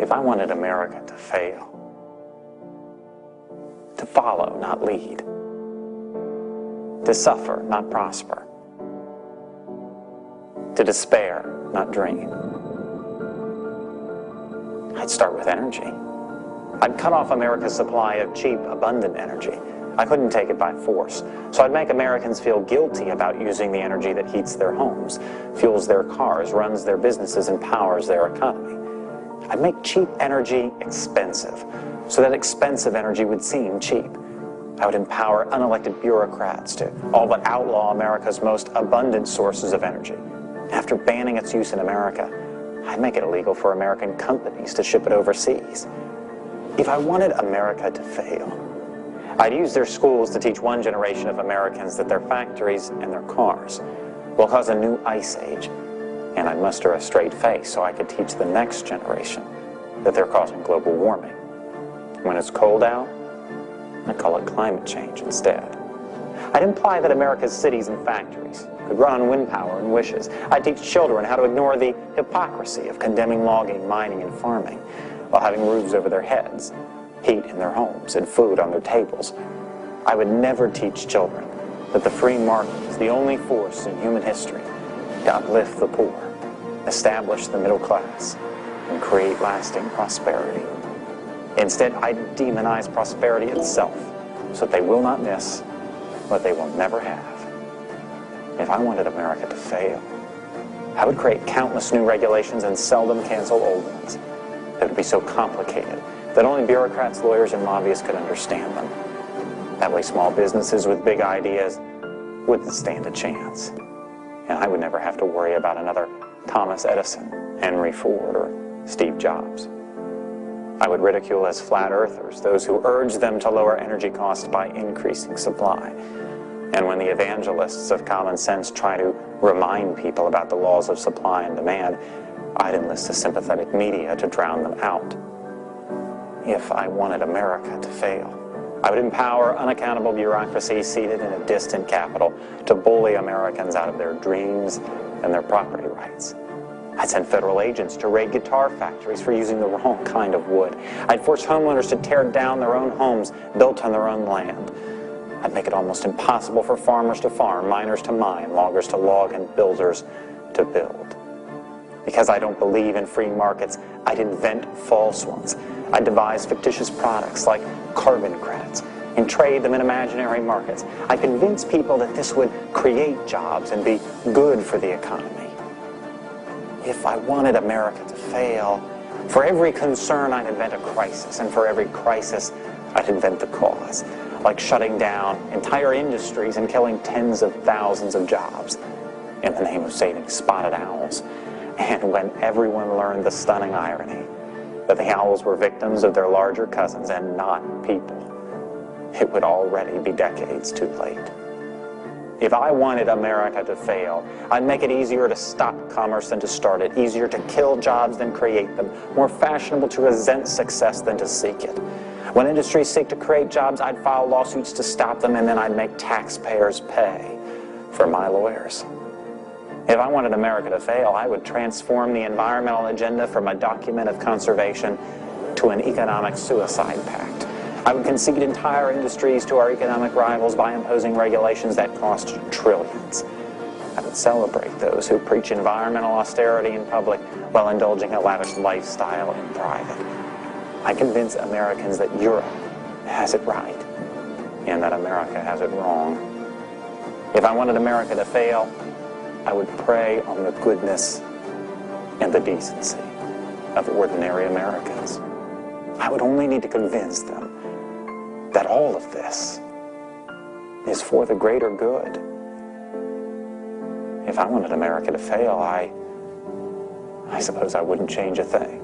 If I wanted America to fail, to follow, not lead, to suffer, not prosper, to despair, not dream, I'd start with energy. I'd cut off America's supply of cheap, abundant energy. I couldn't take it by force, so I'd make Americans feel guilty about using the energy that heats their homes, fuels their cars, runs their businesses, and powers their economy. I'd make cheap energy expensive, so that expensive energy would seem cheap. I would empower unelected bureaucrats to all but outlaw America's most abundant sources of energy. After banning its use in America, I'd make it illegal for American companies to ship it overseas. If I wanted America to fail, I'd use their schools to teach one generation of Americans that their factories and their cars will cause a new ice age, and I'd muster a straight face so I could teach the next generation that they're causing global warming. When it's cold out, I'd call it climate change instead. I'd imply that America's cities and factories could run on wind power and wishes. I'd teach children how to ignore the hypocrisy of condemning logging, mining, and farming while having roofs over their heads, heat in their homes, and food on their tables. I would never teach children that the free market is the only force in human history to uplift the poor, establish the middle class, and create lasting prosperity. Instead, I demonize prosperity itself so that they will not miss what they will never have. If I wanted America to fail, I would create countless new regulations and seldom cancel old ones that would be so complicated that only bureaucrats, lawyers, and lobbyists could understand them. That way small businesses with big ideas wouldn't stand a chance. And I would never have to worry about another Thomas Edison, Henry Ford, or Steve Jobs. I would ridicule as flat earthers those who urge them to lower energy costs by increasing supply. And when the evangelists of common sense try to remind people about the laws of supply and demand, I'd enlist a sympathetic media to drown them out. If I wanted America to fail, I would empower unaccountable bureaucracy seated in a distant capital to bully Americans out of their dreams and their property rights. I'd send federal agents to raid guitar factories for using the wrong kind of wood. I'd force homeowners to tear down their own homes built on their own land. I'd make it almost impossible for farmers to farm, miners to mine, loggers to log, and builders to build. Because I don't believe in free markets, I'd invent false ones. I'd devise fictitious products like carbon credits and trade them in imaginary markets. I'd convince people that this would create jobs and be good for the economy. If I wanted America to fail, for every concern I'd invent a crisis, and for every crisis I'd invent the cause, like shutting down entire industries and killing tens of thousands of jobs in the name of saving spotted owls. And when everyone learned the stunning irony that the owls were victims of their larger cousins and not people, it would already be decades too late. If I wanted America to fail, I'd make it easier to stop commerce than to start it, easier to kill jobs than create them, more fashionable to resent success than to seek it. When industries seek to create jobs, I'd file lawsuits to stop them, and then I'd make taxpayers pay for my lawyers. If I wanted America to fail, I would transform the environmental agenda from a document of conservation to an economic suicide pact. I would concede entire industries to our economic rivals by imposing regulations that cost trillions. I would celebrate those who preach environmental austerity in public while indulging a lavish lifestyle in private. I convince Americans that Europe has it right and that America has it wrong. If I wanted America to fail, I would prey on the goodness and the decency of ordinary Americans. I would only need to convince them that all of this is for the greater good. If I wanted America to fail, I suppose I wouldn't change a thing.